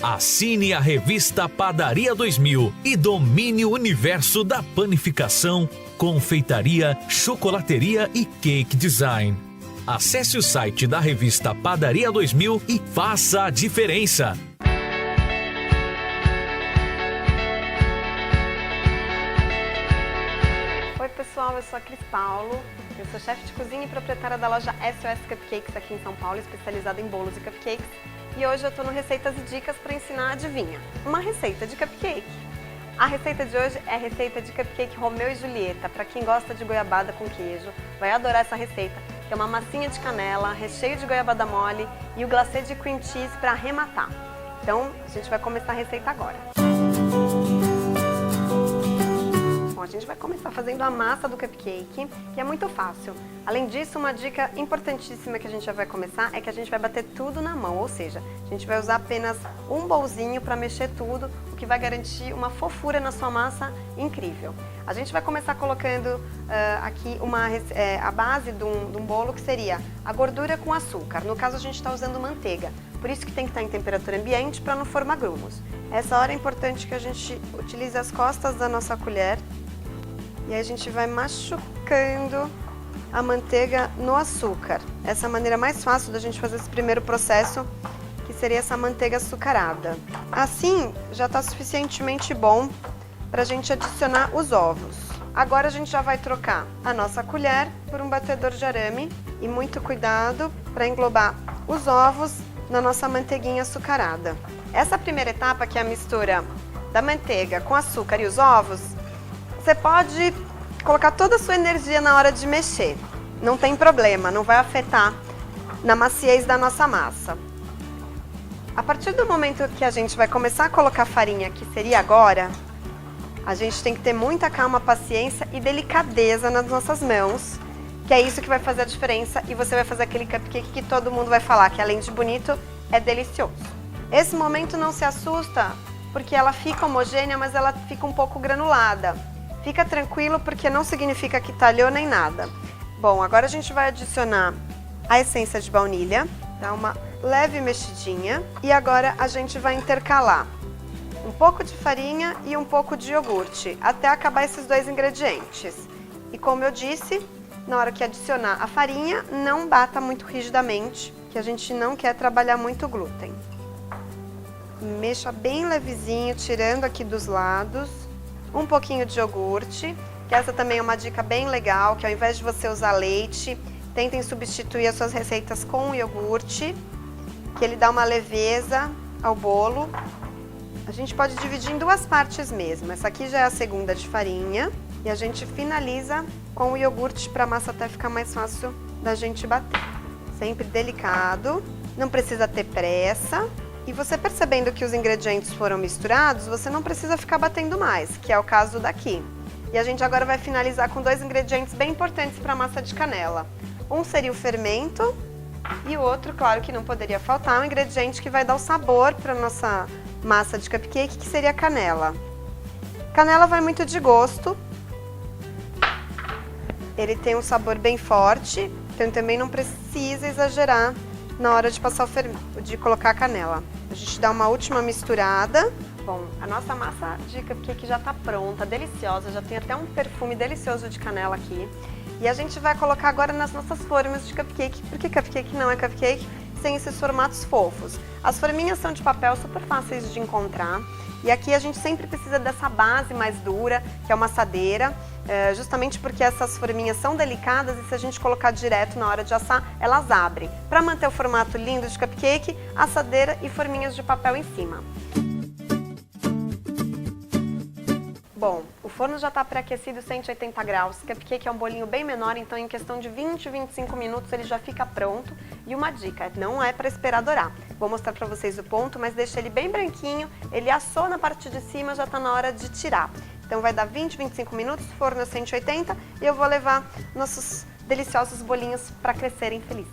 Assine a revista Padaria 2000 e domine o universo da panificação, confeitaria, chocolateria e cake design. Acesse o site da revista Padaria 2000 e faça a diferença. Oi pessoal, eu sou a Cris Paulo, eu sou chefe de cozinha e proprietária da loja SOS Cupcakes aqui em São Paulo, especializada em bolos e cupcakes. E hoje eu estou no Receitas e Dicas para ensinar, adivinha, uma receita de cupcake. A receita de hoje é a receita de cupcake Romeu e Julieta. Para quem gosta de goiabada com queijo, vai adorar essa receita, que é uma massinha de canela, recheio de goiabada mole e o glacê de cream cheese para arrematar. Então, a gente vai começar a receita agora. A gente vai começar fazendo a massa do cupcake, que é muito fácil. Além disso, uma dica importantíssima que a gente já vai começar é que a gente vai bater tudo na mão, ou seja, a gente vai usar apenas um bolzinho para mexer tudo, o que vai garantir uma fofura na sua massa incrível. A gente vai começar colocando aqui a base de um bolo, que seria a gordura com açúcar. No caso, a gente está usando manteiga, por isso que tem que estar em temperatura ambiente para não formar grumos. Essa hora é importante que a gente utilize as costas da nossa colher. E aí a gente vai machucando a manteiga no açúcar. Essa é a maneira mais fácil da gente fazer esse primeiro processo, que seria essa manteiga açucarada. Assim, já está suficientemente bom para a gente adicionar os ovos. Agora a gente já vai trocar a nossa colher por um batedor de arame. E muito cuidado para englobar os ovos na nossa manteiguinha açucarada. Essa primeira etapa, que é a mistura da manteiga com açúcar e os ovos, você pode colocar toda a sua energia na hora de mexer. Não tem problema, não vai afetar na maciez da nossa massa. A partir do momento que a gente vai começar a colocar farinha, que seria agora, a gente tem que ter muita calma, paciência e delicadeza nas nossas mãos, que é isso que vai fazer a diferença e você vai fazer aquele cupcake que todo mundo vai falar, que além de bonito, é delicioso. Esse momento não se assusta, porque ela fica homogênea, mas ela fica um pouco granulada. Fica tranquilo, porque não significa que talhou nem nada. Bom, agora a gente vai adicionar a essência de baunilha, dá uma leve mexidinha. E agora a gente vai intercalar um pouco de farinha e um pouco de iogurte, até acabar esses dois ingredientes. E como eu disse, na hora que adicionar a farinha, não bata muito rigidamente, que a gente não quer trabalhar muito glúten. Mexa bem levezinho, tirando aqui dos lados. Um pouquinho de iogurte, que essa também é uma dica bem legal, que ao invés de você usar leite, tentem substituir as suas receitas com iogurte, que ele dá uma leveza ao bolo. A gente pode dividir em duas partes mesmo. Essa aqui já é a segunda de farinha e a gente finaliza com o iogurte para a massa até ficar mais fácil da gente bater. Sempre delicado, não precisa ter pressa. E você percebendo que os ingredientes foram misturados, você não precisa ficar batendo mais, que é o caso daqui. E a gente agora vai finalizar com dois ingredientes bem importantes para a massa de canela. Um seria o fermento e o outro, claro que não poderia faltar, um ingrediente que vai dar o sabor para a nossa massa de cupcake, que seria a canela. Canela vai muito de gosto. Ele tem um sabor bem forte, então também não precisa exagerar na hora de passar de colocar a canela. A gente dá uma última misturada. Bom, a nossa massa de cupcake já está pronta, deliciosa, já tem até um perfume delicioso de canela aqui. E a gente vai colocar agora nas nossas formas de cupcake, porque cupcake não é cupcake sem esses formatos fofos. As forminhas são de papel, super fáceis de encontrar. E aqui a gente sempre precisa dessa base mais dura, que é uma assadeira, justamente porque essas forminhas são delicadas e se a gente colocar direto na hora de assar, elas abrem. Para manter o formato lindo de cupcake, assadeira e forminhas de papel em cima. Bom, o forno já está pré-aquecido 180 graus, cupcake é um bolinho bem menor, então em questão de 20, 25 minutos ele já fica pronto. E uma dica, não é para esperar dourar. Vou mostrar para vocês o ponto, mas deixa ele bem branquinho, ele assou na parte de cima, já está na hora de tirar. Então vai dar 20, 25 minutos, forno a 180 e eu vou levar nossos deliciosos bolinhos para crescerem felizes.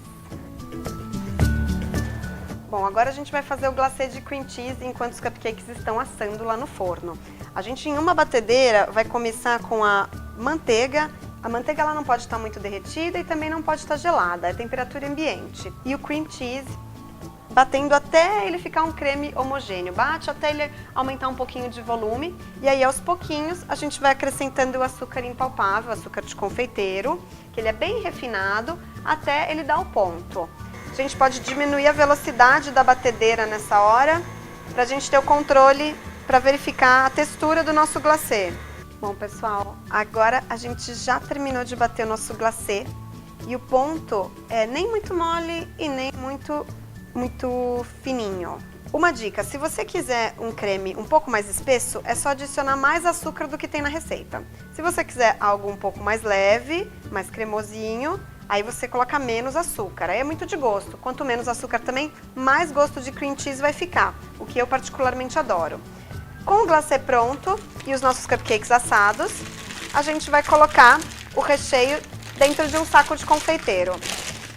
Bom, agora a gente vai fazer o glacê de cream cheese enquanto os cupcakes estão assando lá no forno. A gente, em uma batedeira, vai começar com a manteiga. A manteiga ela não pode estar muito derretida e também não pode estar gelada, é temperatura ambiente. E o cream cheese batendo até ele ficar um creme homogêneo. Bate até ele aumentar um pouquinho de volume. E aí, aos pouquinhos, a gente vai acrescentando o açúcar impalpável, açúcar de confeiteiro, que ele é bem refinado, até ele dar o ponto. A gente pode diminuir a velocidade da batedeira nessa hora, para a gente ter o controle para verificar a textura do nosso glacê. Bom, pessoal, agora a gente já terminou de bater o nosso glacê. E o ponto é nem muito mole e nem muito fininho. Uma dica, se você quiser um creme um pouco mais espesso, é só adicionar mais açúcar do que tem na receita. Se você quiser algo um pouco mais leve, mais cremosinho, aí você coloca menos açúcar. Aí é muito de gosto. Quanto menos açúcar também, mais gosto de cream cheese vai ficar, o que eu particularmente adoro. Com o glacê pronto e os nossos cupcakes assados, a gente vai colocar o recheio dentro de um saco de confeiteiro.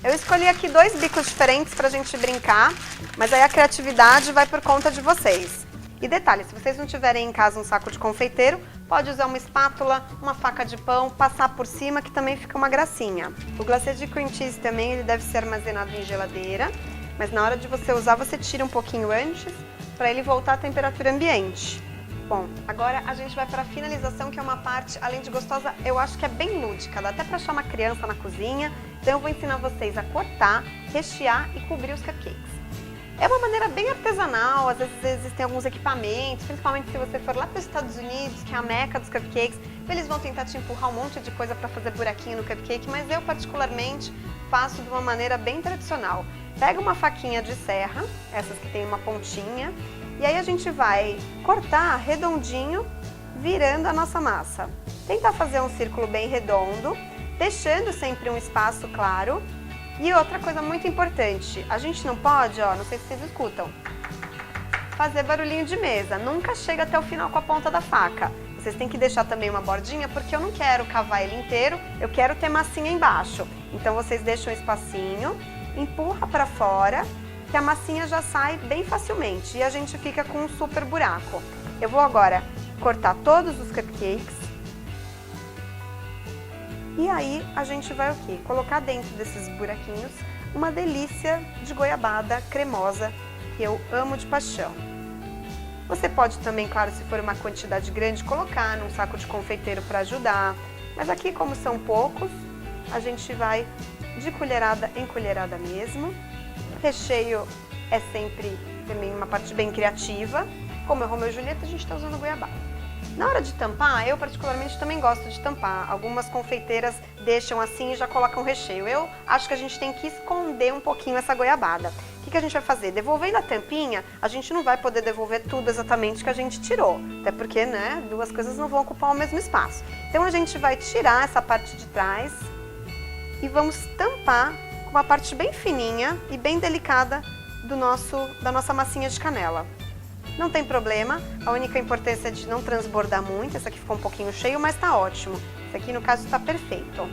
Eu escolhi aqui 2 bicos diferentes pra gente brincar, mas aí a criatividade vai por conta de vocês. E detalhe, se vocês não tiverem em casa um saco de confeiteiro, pode usar uma espátula, uma faca de pão, passar por cima que também fica uma gracinha. O glacê de cream cheese também ele deve ser armazenado em geladeira, mas na hora de você usar você tira um pouquinho antes para ele voltar à temperatura ambiente. Bom, agora a gente vai para a finalização, que é uma parte, além de gostosa, eu acho que é bem lúdica, dá até para achar uma criança na cozinha. Então eu vou ensinar vocês a cortar, rechear e cobrir os cupcakes. É uma maneira bem artesanal, às vezes existem alguns equipamentos, principalmente se você for lá para os Estados Unidos, que é a meca dos cupcakes, eles vão tentar te empurrar um monte de coisa para fazer buraquinho no cupcake, mas eu particularmente faço de uma maneira bem tradicional. Pega uma faquinha de serra, essas que tem uma pontinha, e aí a gente vai cortar redondinho, virando a nossa massa. Tentar fazer um círculo bem redondo, deixando sempre um espaço claro. E outra coisa muito importante, a gente não pode, ó, não sei se vocês escutam, fazer barulhinho de mesa. Nunca chega até o final com a ponta da faca. Vocês têm que deixar também uma bordinha, porque eu não quero cavar ele inteiro, eu quero ter massinha embaixo. Então vocês deixam um espacinho, empurra para fora, que a massinha já sai bem facilmente e a gente fica com um super buraco. Eu vou agora cortar todos os cupcakes e aí a gente vai o quê? Colocar dentro desses buraquinhos uma delícia de goiabada cremosa que eu amo de paixão. Você pode também, claro, se for uma quantidade grande, colocar num saco de confeiteiro para ajudar, mas aqui como são poucos, a gente vai de colherada em colherada mesmo. Recheio é sempre também uma parte bem criativa. Como é Romeu e Julieta, a gente está usando goiabada. Na hora de tampar, eu particularmente também gosto de tampar. Algumas confeiteiras deixam assim e já colocam recheio. Eu acho que a gente tem que esconder um pouquinho essa goiabada. O que a gente vai fazer? Devolvendo a tampinha, a gente não vai poder devolver tudo exatamente que a gente tirou. Até porque, né, 2 coisas não vão ocupar o mesmo espaço. Então a gente vai tirar essa parte de trás e vamos tampar com uma parte bem fininha e bem delicada da nossa massinha de canela. Não tem problema, a única importância é de não transbordar muito. Esse aqui ficou um pouquinho cheio, mas tá ótimo. Esse aqui, no caso, está perfeito.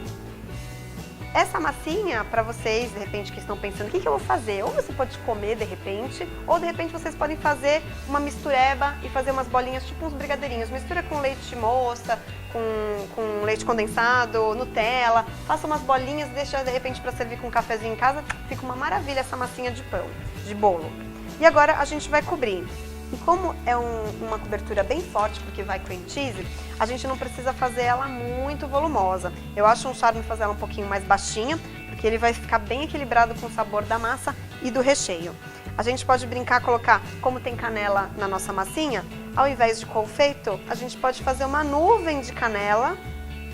Essa massinha, para vocês, de repente, que estão pensando, o que eu vou fazer? Ou você pode comer, de repente, ou de repente vocês podem fazer uma mistureba e fazer umas bolinhas, tipo uns brigadeirinhos. Mistura com leite moça, com leite condensado, Nutella. Faça umas bolinhas, deixa, de repente, para servir com um cafezinho em casa. Fica uma maravilha essa massinha de pão, de bolo. E agora a gente vai cobrir. E como é uma cobertura bem forte, porque vai cream cheese, a gente não precisa fazer ela muito volumosa. Eu acho um charme fazer ela um pouquinho mais baixinha, porque ele vai ficar bem equilibrado com o sabor da massa e do recheio. A gente pode brincar, colocar, como tem canela na nossa massinha, ao invés de confeito, a gente pode fazer uma nuvem de canela,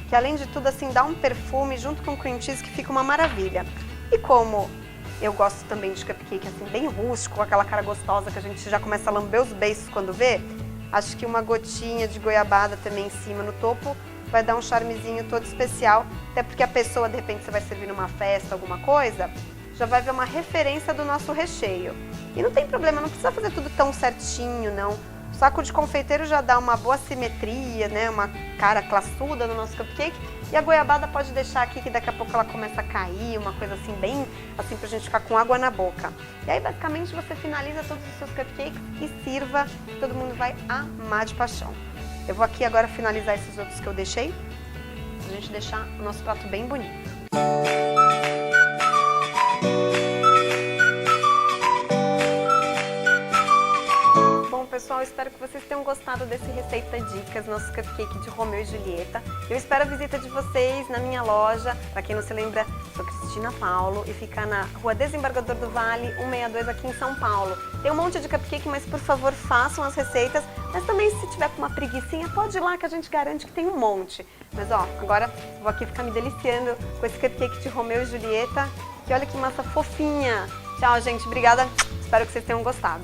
que além de tudo, assim, dá um perfume junto com o cream cheese que fica uma maravilha. E como eu gosto também de cupcake assim, bem rústico, com aquela cara gostosa que a gente já começa a lamber os beiços quando vê, acho que uma gotinha de goiabada também em cima no topo vai dar um charmezinho todo especial, até porque a pessoa, de repente, você vai servir numa festa, alguma coisa, já vai ver uma referência do nosso recheio. E não tem problema, não precisa fazer tudo tão certinho, não. O saco de confeiteiro já dá uma boa simetria, né, uma cara classuda no nosso cupcake. E a goiabada pode deixar aqui que daqui a pouco ela começa a cair, uma coisa assim bem assim pra gente ficar com água na boca. E aí basicamente você finaliza todos os seus cupcakes e sirva, todo mundo vai amar de paixão. Eu vou aqui agora finalizar esses outros que eu deixei, pra gente deixar o nosso prato bem bonito. pessoal, eu espero que vocês tenham gostado desse Receita Dicas, nosso cupcake de Romeu e Julieta. Eu espero a visita de vocês na minha loja. Para quem não se lembra, sou Cristina Paulo e fica na Rua Desembargador do Vale, 162 aqui em São Paulo. Tem um monte de cupcake, mas por favor façam as receitas. Mas também se tiver com uma preguicinha, pode ir lá que a gente garante que tem um monte. Mas ó, agora vou aqui ficar me deliciando com esse cupcake de Romeu e Julieta. E olha que massa fofinha. Tchau, gente. Obrigada. Espero que vocês tenham gostado.